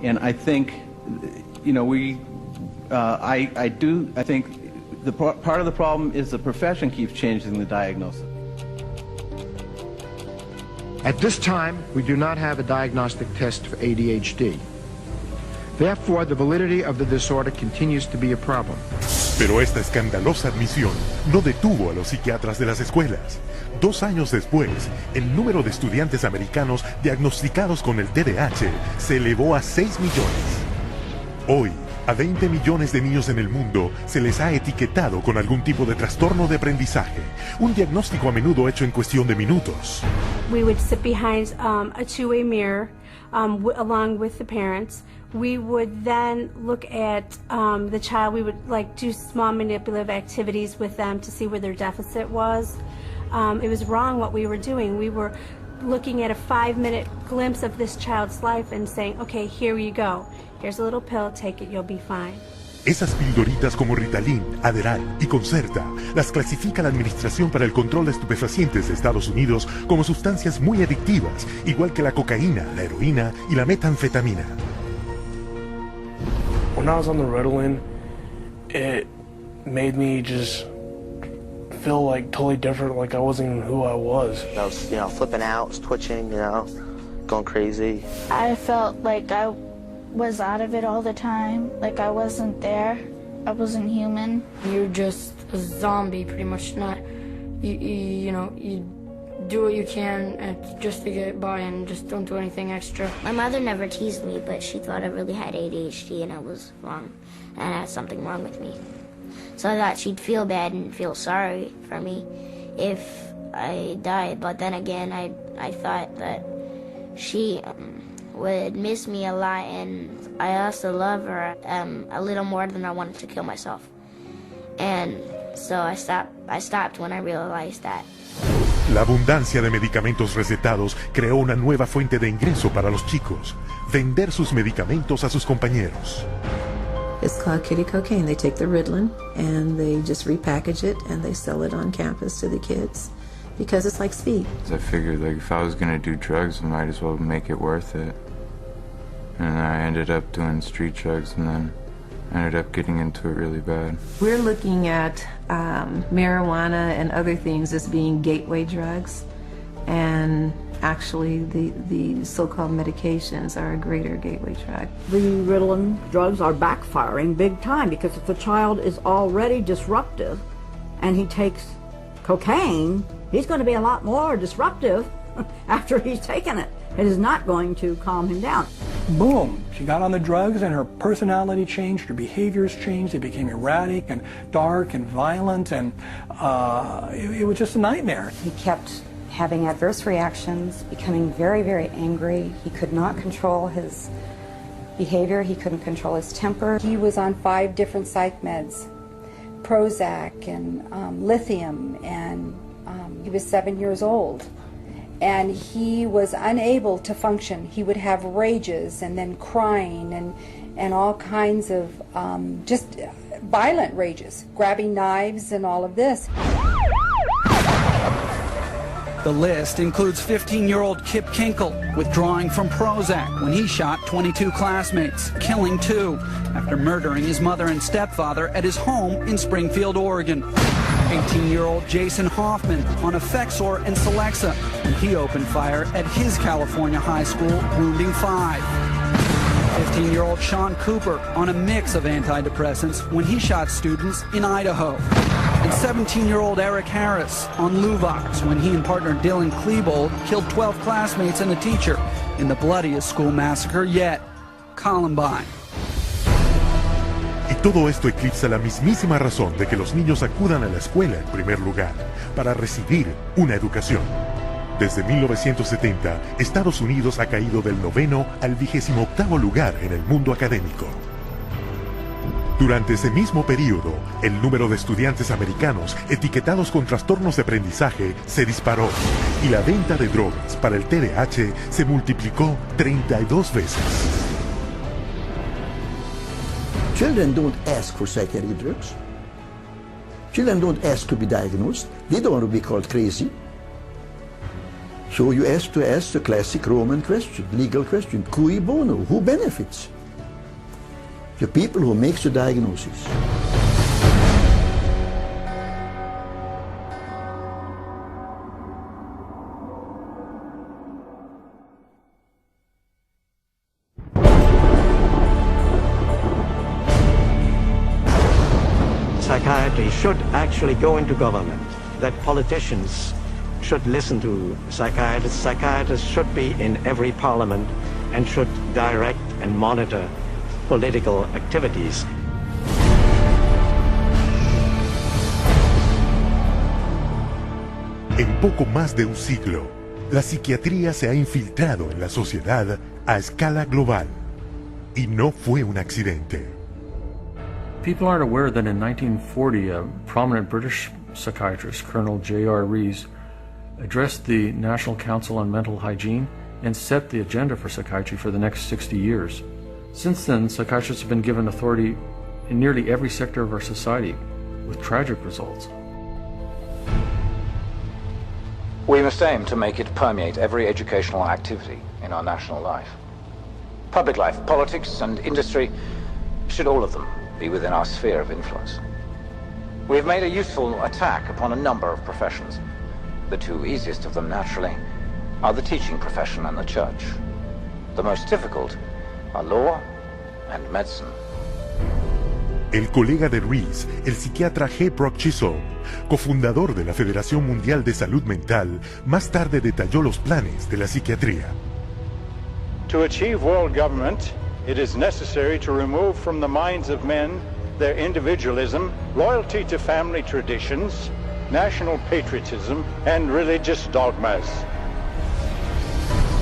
And I think, you know, I think part of the problem is the profession keeps changing the diagnosis. At this time, we do not have a diagnostic test for ADHD. Therefore, the validity of the disorder continues to be a problem. Pero esta escandalosa admisión no detuvo a los psiquiatras de las escuelas. 2 años después, el número de estudiantes americanos diagnosticados con el TDAH se elevó a 6 millones. Hoy, a 20 millones de niños en el mundo se les ha etiquetado con algún tipo de trastorno de aprendizaje, un diagnóstico a menudo hecho en cuestión de minutos. We would sit behind a two-way mirror along with the parents. We would then look at the child. We would do small manipulative activities with them to see where their deficit was. It was wrong what we were doing. We were looking at a 5-minute glimpse of this child's life and saying, okay, here you go. Here's a little pill, take it, you'll be fine. Esas pildoritas como Ritalin, Adderall y Concerta las clasifica la Administración para el Control de Estupefacientes de Estados Unidos como sustancias muy adictivas, igual que la cocaína, la heroína y la metanfetamina. When I was on the Ritalin, it made me just feel like totally different, like I wasn't even who I was. I was, flipping out, was twitching, going crazy. I felt like I was out of it all the time, like I wasn't there, I wasn't human. You're just a zombie, pretty much. You do what you can just to get by and just don't do anything extra. My mother never teased me, but she thought I really had ADHD and I was wrong, and I had something wrong with me. So I thought she'd feel bad and feel sorry for me if I died, but then again, I thought that she would miss me a lot, and I also love her a little more than I wanted to kill myself. And so I stopped when I realized that. La abundancia de medicamentos recetados creó una nueva fuente de ingreso para los chicos: vender sus medicamentos a sus compañeros. It's called kitty cocaine. They take the Ritalin and they just repackage it and they sell it on campus to the kids because it's like speed. I figured if I was going to do drugs, I might as well make it worth it. And I ended up doing street drugs, and then I ended up getting into it really bad. We're looking at marijuana and other things as being gateway drugs, and actually the so-called medications are a greater gateway drug. The Ritalin drugs are backfiring big time because if the child is already disruptive and he takes cocaine, he's going to be a lot more disruptive after he's taken it. It is not going to calm him down. Boom, she got on the drugs and her personality changed, her behaviors changed, they became erratic and dark and violent, and it was just a nightmare. He kept having adverse reactions, becoming very, very angry. He could not control his behavior, he couldn't control his temper. He was on 5 different psych meds, Prozac and lithium, and he was 7 years old. And he was unable to function. He would have rages and then crying and all kinds of just violent rages, grabbing knives and all of this. The list includes 15-year-old Kip Kinkle withdrawing from Prozac when he shot 22 classmates, killing 2 after murdering his mother and stepfather at his home in Springfield, Oregon. 18-year-old Jason Hoffman on Effexor and Celexa when he opened fire at his California high school, wounding 5. 15-year-old Sean Cooper on a mix of antidepressants when he shot students in Idaho. And 17-year-old Eric Harris on Luvox when he and partner Dylan Klebold killed 12 classmates and a teacher in the bloodiest school massacre yet, Columbine. Y todo esto eclipsa la mismísima razón de que los niños acudan a la escuela en primer lugar, para recibir una educación. Desde 1970, Estados Unidos ha caído del 9º al 28º lugar en el mundo académico. Durante ese mismo periodo, el número de estudiantes americanos etiquetados con trastornos de aprendizaje se disparó y la venta de drogas para el TDAH se multiplicó 32 veces. Children don't ask for psychiatric drugs. Children don't ask to be diagnosed. They don't want to be called crazy. So you ask the classic Roman question, legal question, cui bono, who benefits? The people who make the diagnosis. Psychiatry should actually go into government, that politicians should listen to psychiatrists. Psychiatrists should be in every parliament and should direct and monitor political activities. En poco más de un siglo, la psiquiatría se ha infiltrado en la sociedad a escala global. Y no fue un accidente. People aren't aware that in 1940, a prominent British psychiatrist, Colonel J.R. Rees, addressed the National Council on Mental Hygiene and set the agenda for psychiatry for the next 60 years. Since then, psychiatrists have been given authority in nearly every sector of our society, with tragic results. We must aim to make it permeate every educational activity in our national life. Public life, politics, and industry should all of them be within our sphere of influence. We have made a useful attack upon a number of professions. The two easiest of them, naturally, are the teaching profession and the church. The most difficult are law and medicine. El colega de Rees, el psiquiatra G. Brock Chisholm, cofundador de la Federación Mundial de Salud Mental, más tarde detalló los planes de la psiquiatría. To achieve world government, it is necessary to remove from the minds of men their individualism, loyalty to family traditions, national patriotism, and religious dogmas.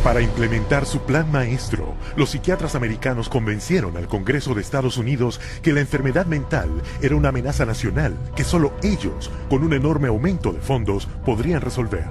Para implementar su plan maestro, los psiquiatras americanos convencieron al Congreso de Estados Unidos que la enfermedad mental era una amenaza nacional que solo ellos, con un enorme aumento de fondos, podrían resolver.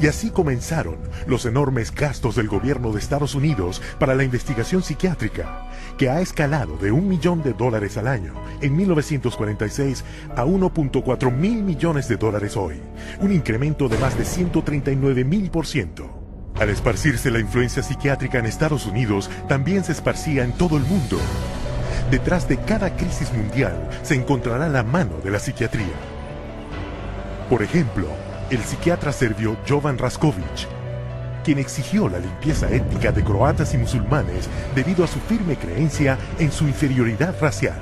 Y así comenzaron los enormes gastos del gobierno de Estados Unidos para la investigación psiquiátrica, que ha escalado de $1 millón al año en 1946 a $1.4 mil millones hoy, un incremento de más de 139,000%. Al esparcirse la influencia psiquiátrica en Estados Unidos, también se esparcía en todo el mundo. Detrás de cada crisis mundial se encontrará la mano de la psiquiatría. Por ejemplo, el psiquiatra serbio Jovan Raskovic, quien exigió la limpieza étnica de croatas y musulmanes debido a su firme creencia en su inferioridad racial.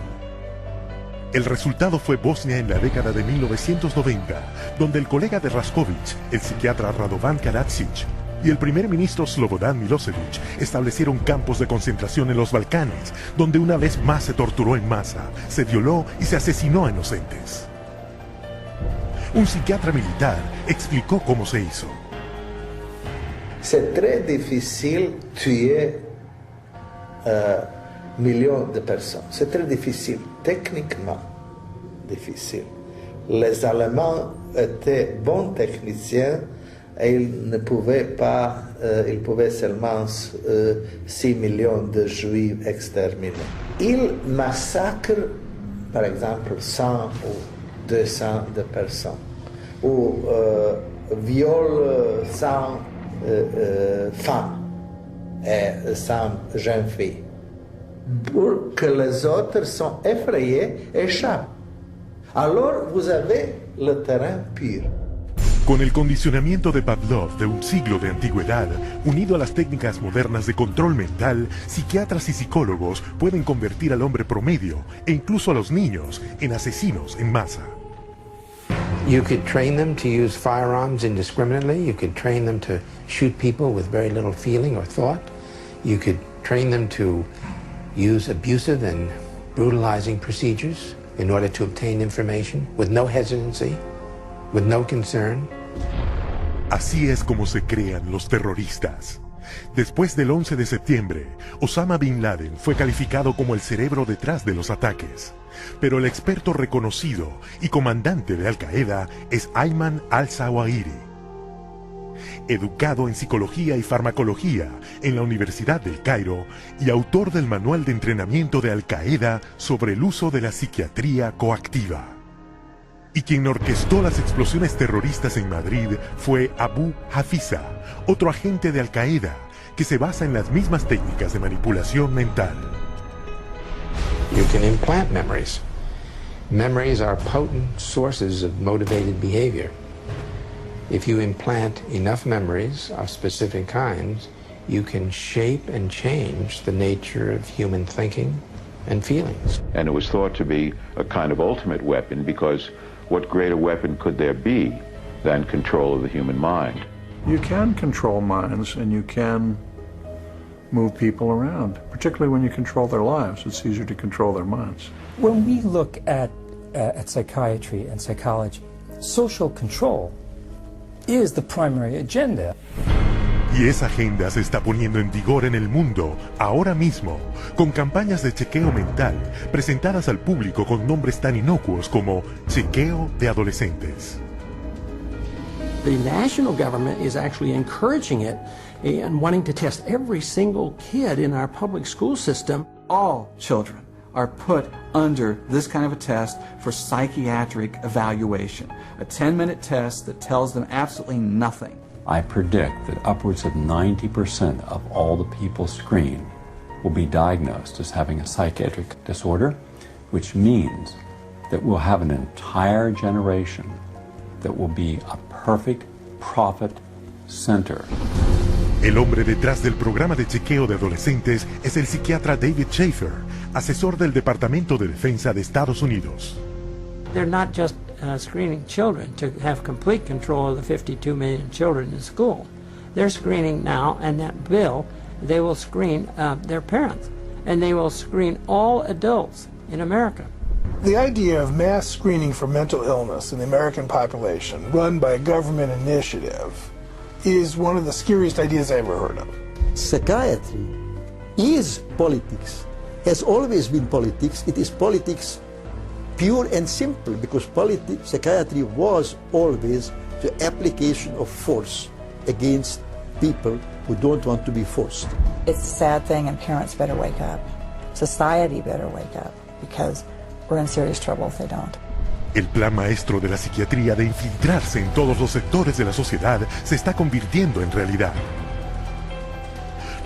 El resultado fue Bosnia en la década de 1990, donde el colega de Raskovic, el psiquiatra Radovan Karadzic, y el primer ministro Slobodan Milosevic establecieron campos de concentración en los Balcanes, donde una vez más se torturó en masa, se violó y se asesinó a inocentes. Un psiquiatra militar explicó cómo se hizo. C'est très difficile tuer millions de personnes. C'est très difficile, techniquement difficile. Les Allemands étaient bons techniciens et ils ne pouvaient pas, ils pouvaient seulement 6 millions de Juifs exterminés. Ils massacrent, par exemple, 100 ou 200 de personnes, ou violent 100 femmes et 100 jeunes filles, pour que les autres sont effrayés et échappent. Alors vous avez le terrain pur. Con el condicionamiento de Pavlov de un siglo de antigüedad, unido a las técnicas modernas de control mental, psiquiatras y psicólogos pueden convertir al hombre promedio, e incluso a los niños, en asesinos en masa. You could train them to use firearms indiscriminately. You could train them to shoot people with very little feeling or thought. You could train them to use abusive and brutalizing procedures in order to obtain information with no hesitancy, with no concern. Así es como se crean los terroristas. Después del 11 de septiembre, Osama Bin Laden fue calificado como el cerebro detrás de los ataques. Pero el experto reconocido y comandante de Al-Qaeda es Ayman al-Zawahiri. Educado en psicología y farmacología en la Universidad del Cairo y autor del manual de entrenamiento de Al-Qaeda sobre el uso de la psiquiatría coactiva. Y quien orquestó las explosiones terroristas en Madrid fue Abu Hafiza, otro agente de Al-Qaeda que se basa en las mismas técnicas de manipulación mental. You can implant memories. Memories are potent sources of motivated behavior. If you implant enough memories of specific kinds, you can shape and change the nature of human thinking and feelings. And it was thought to be a kind of ultimate weapon, because what greater weapon could there be than control of the human mind? You can control minds, and you can move people around, particularly when you control their lives. It's easier to control their minds. When we look at psychiatry and psychology, social control is the primary agenda. Y esa agenda se está poniendo en vigor en el mundo ahora mismo, con campañas de chequeo mental presentadas al público con nombres tan inocuos como chequeo de adolescentes. The national government is actually encouraging it and wanting to test every single kid in our public school system. All children are put under this kind of a test for psychiatric evaluation, a 10-minute test that tells them absolutely nothing. I predict that upwards of 90% of all the people screened will be diagnosed as having a psychiatric disorder, which means that we'll have an entire generation that will be a perfect profit center. El hombre detrás del programa de chequeo de adolescentes es el psiquiatra David Schaefer, asesor del Departamento de Defensa de Estados Unidos. They're not just screening children to have complete control of the 52 million children in school. They're screening now, and that bill, they will screen their parents, and they will screen all adults in America. The idea of mass screening for mental illness in the American population, run by a government initiative, is one of the scariest ideas I ever heard of. Psychiatry is politics, has always been politics. It is politics pure and simple, because psychiatry was always the application of force against people who don't want to be forced. It's a sad thing, and parents better wake up. Society better wake up, because we're in serious trouble if they don't. El plan maestro de la psiquiatría de infiltrarse en todos los sectores de la sociedad se está convirtiendo en realidad.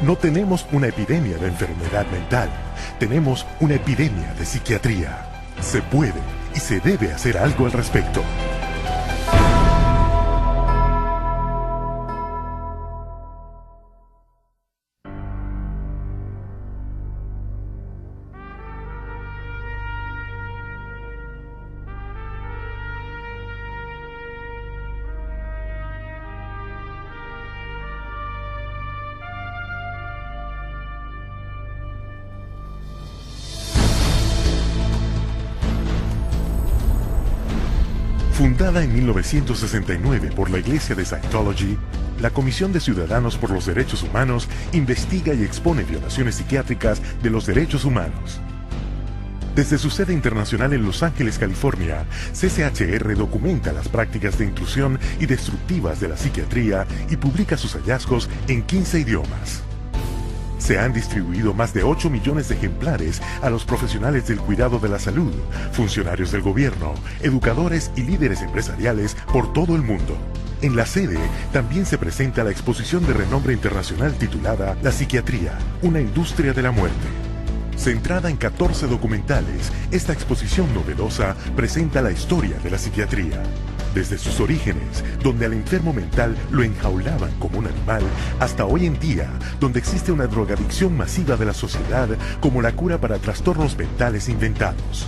No tenemos una epidemia de enfermedad mental, tenemos una epidemia de psiquiatría. Se puede y se debe hacer algo al respecto. Fundada en 1969 por la Iglesia de Scientology, la Comisión de Ciudadanos por los Derechos Humanos investiga y expone violaciones psiquiátricas de los derechos humanos. Desde su sede internacional en Los Ángeles, California, CCHR documenta las prácticas de intrusión y destructivas de la psiquiatría y publica sus hallazgos en 15 idiomas. Se han distribuido más de 8 millones de ejemplares a los profesionales del cuidado de la salud, funcionarios del gobierno, educadores y líderes empresariales por todo el mundo. En la sede también se presenta la exposición de renombre internacional titulada La psiquiatría, una industria de la muerte. Centrada en 14 documentales, esta exposición novedosa presenta la historia de la psiquiatría. Desde sus orígenes, donde al enfermo mental lo enjaulaban como un animal, hasta hoy en día, donde existe una drogadicción masiva de la sociedad como la cura para trastornos mentales inventados.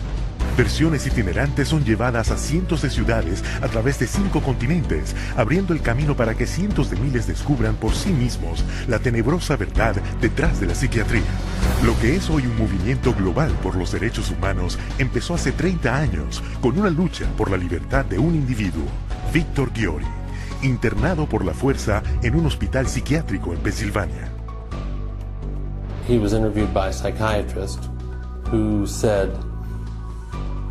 Versiones itinerantes son llevadas a cientos de ciudades a través de 5 continentes, abriendo el camino para que cientos de miles descubran por sí mismos la tenebrosa verdad detrás de la psiquiatría. Lo que es hoy un movimiento global por los derechos humanos empezó hace 30 años con una lucha por la libertad de un individuo, Víctor Ghiori, internado por la fuerza en un hospital psiquiátrico en Pensilvania. He was interviewed by a psychiatrist who said,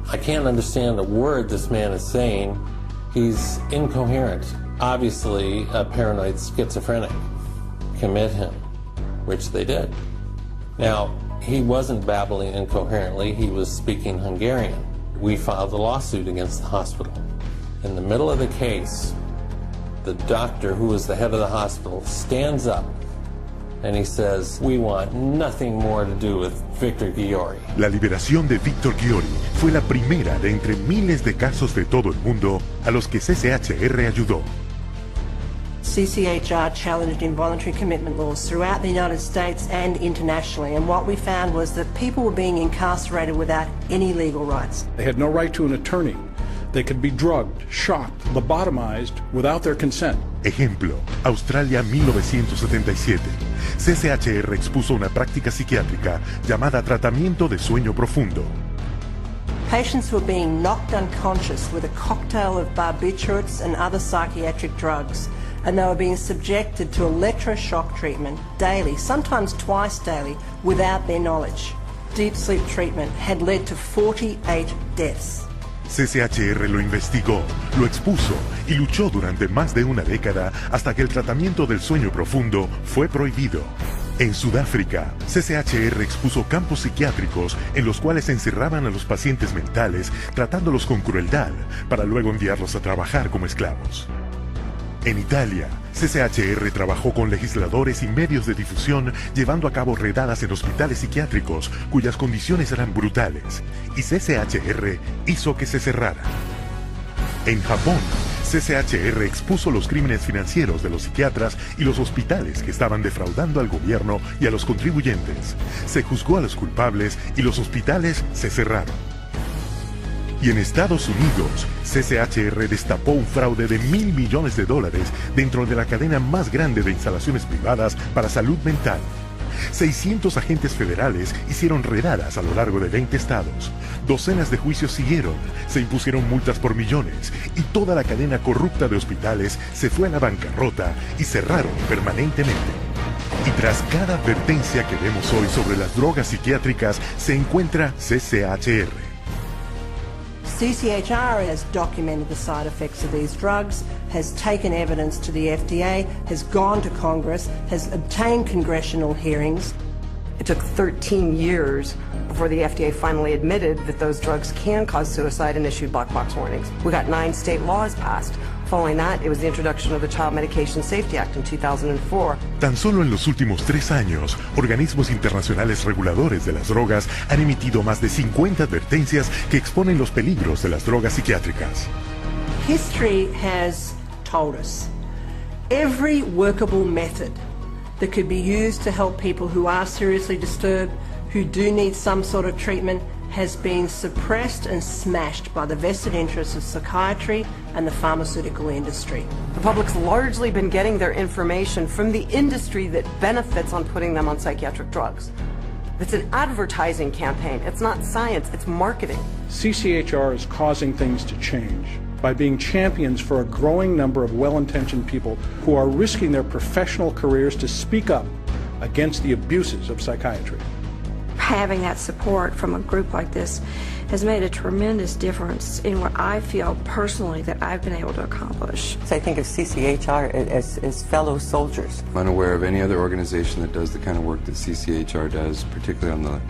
I can't understand a word this man is saying. He's incoherent. Obviously, a paranoid schizophrenic. Commit him, which they did. Now, he wasn't babbling incoherently. He was speaking Hungarian. We filed a lawsuit against the hospital. In the middle of the case, the doctor, who was the head of the hospital, stands up and he says, we want nothing more to do with Victor Ghiori. La liberación de Victor Ghiori fue la primera de entre miles de casos de todo el mundo a los que CCHR ayudó. CCHR challenged involuntary commitment laws throughout the United States and internationally, and what we found was that people were being incarcerated without any legal rights. They had no right to an attorney. They could be drugged, shocked, lobotomized without their consent. Ejemplo, Australia 1977. CCHR expuso una práctica psiquiátrica llamada tratamiento de sueño profundo. Patients were being knocked unconscious with a cocktail of barbiturates and other psychiatric drugs, and they were being subjected to electroshock treatment daily, sometimes twice daily, without their knowledge. Deep sleep treatment had led to 48 deaths. CCHR lo investigó, lo expuso y luchó durante más de una década hasta que el tratamiento del sueño profundo fue prohibido. En Sudáfrica, CCHR expuso campos psiquiátricos en los cuales encerraban a los pacientes mentales tratándolos con crueldad para luego enviarlos a trabajar como esclavos. En Italia, CCHR trabajó con legisladores y medios de difusión llevando a cabo redadas en hospitales psiquiátricos cuyas condiciones eran brutales, y CCHR hizo que se cerrara. En Japón, CCHR expuso los crímenes financieros de los psiquiatras y los hospitales que estaban defraudando al gobierno y a los contribuyentes. Se juzgó a los culpables y los hospitales se cerraron. Y en Estados Unidos, CCHR destapó un fraude de $1.000 millones dentro de la cadena más grande de instalaciones privadas para salud mental. 600 agentes federales hicieron redadas a lo largo de 20 estados. Docenas de juicios siguieron, se impusieron multas por millones y toda la cadena corrupta de hospitales se fue a la bancarrota y cerraron permanentemente. Y tras cada advertencia que vemos hoy sobre las drogas psiquiátricas se encuentra CCHR. CCHR has documented the side effects of these drugs, has taken evidence to the FDA, has gone to Congress, has obtained congressional hearings. It took 13 years before the FDA finally admitted that those drugs can cause suicide and issued black box warnings. We got 9 state laws passed. Following that, it was the introduction of the Child Medication Safety Act in 2004. Tan solo en los últimos 3 años, organismos internacionales reguladores de las drogas han emitido más de 50 advertencias que exponen los peligros de las drogas psiquiátricas. History has told us every workable method that could be used to help people who are seriously disturbed, who do need some sort of treatment, has been suppressed and smashed by the vested interests of psychiatry and the pharmaceutical industry. The public's largely been getting their information from the industry that benefits on putting them on psychiatric drugs. It's an advertising campaign. It's not science, it's marketing. CCHR is causing things to change by being champions for a growing number of well-intentioned people who are risking their professional careers to speak up against the abuses of psychiatry. Having that support from a group like this has made a tremendous difference in what I feel personally that I've been able to accomplish. I think of CCHR as fellow soldiers. I'm unaware of any other organization that does the kind of work that CCHR does, particularly on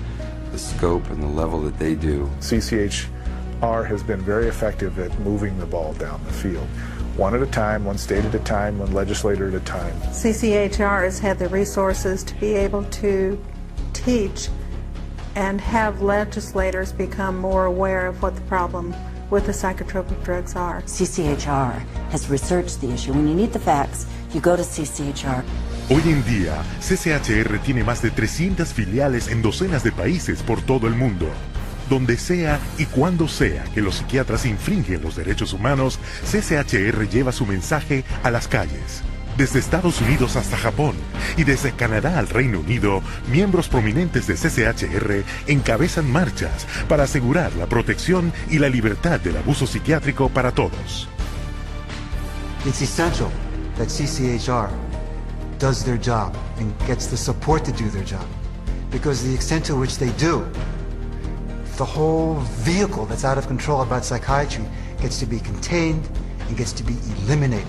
the scope and the level that they do. CCHR has been very effective at moving the ball down the field. One at a time, one state at a time, one legislator at a time. CCHR has had the resources to be able to teach and have legislators become more aware of what the problem with the psychotropic drugs are. CCHR has researched the issue. When you need the facts, you go to CCHR. Hoy en día, CCHR tiene más de 300 filiales en docenas de países por todo el mundo. Donde sea y cuando sea que los psiquiatras infringen los derechos humanos, CCHR lleva su mensaje a las calles. Desde Estados Unidos hasta Japón y desde Canadá al Reino Unido, miembros prominentes de CCHR encabezan marchas para asegurar la protección y la libertad del abuso psiquiátrico para todos. It's essential that CCHR does their job and gets the support to do their job, because the extent to which they do, the whole vehicle that's out of control about psychiatry gets to be contained and gets to be eliminated.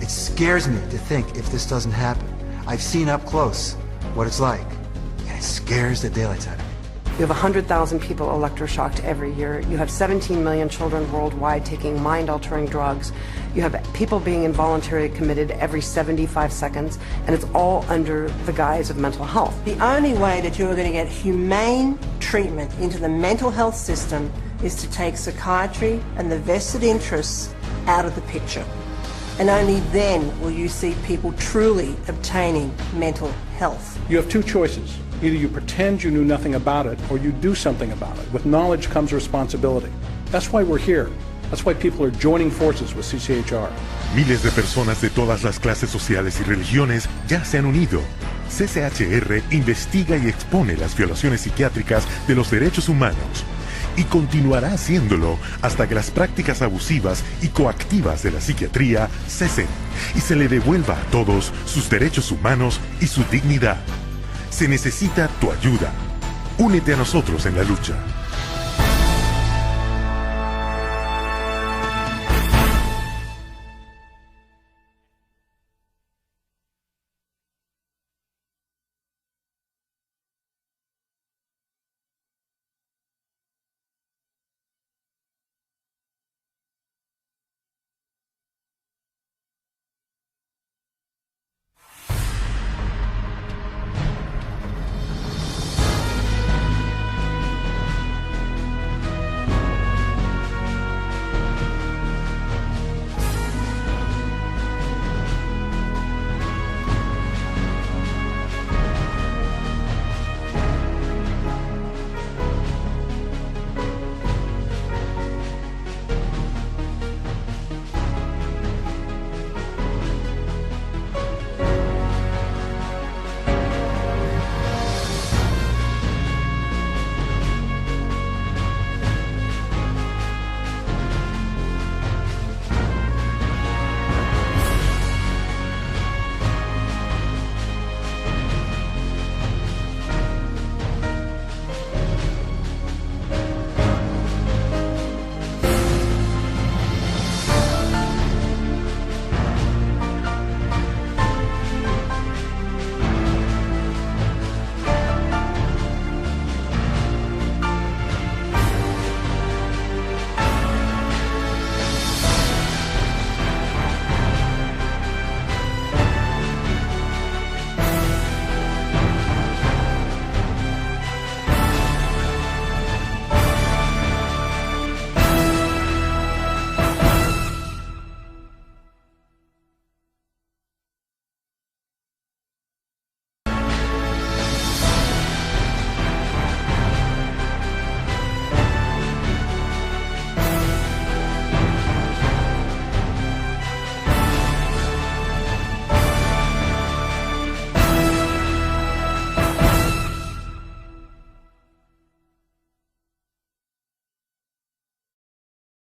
It scares me to think if this doesn't happen. I've seen up close what it's like, and it scares the daylights out of me. You have 100,000 people electroshocked every year. You have 17 million children worldwide taking mind-altering drugs. You have people being involuntarily committed every 75 seconds, and it's all under the guise of mental health. The only way that you're going to get humane treatment into the mental health system is to take psychiatry and the vested interests out of the picture. And only then will you see people truly obtaining mental health. You have two choices. Either you pretend you knew nothing about it, or you do something about it. With knowledge comes responsibility. That's why we're here. That's why people are joining forces with CCHR. Miles de personas de todas las clases sociales y religiones ya se han unido. CCHR investiga y expone las violaciones psiquiátricas de los derechos humanos y continuará haciéndolo hasta que las prácticas abusivas y coactivas de la psiquiatría cesen y se le devuelva a todos sus derechos humanos y su dignidad. Se necesita tu ayuda. Únete a nosotros en la lucha.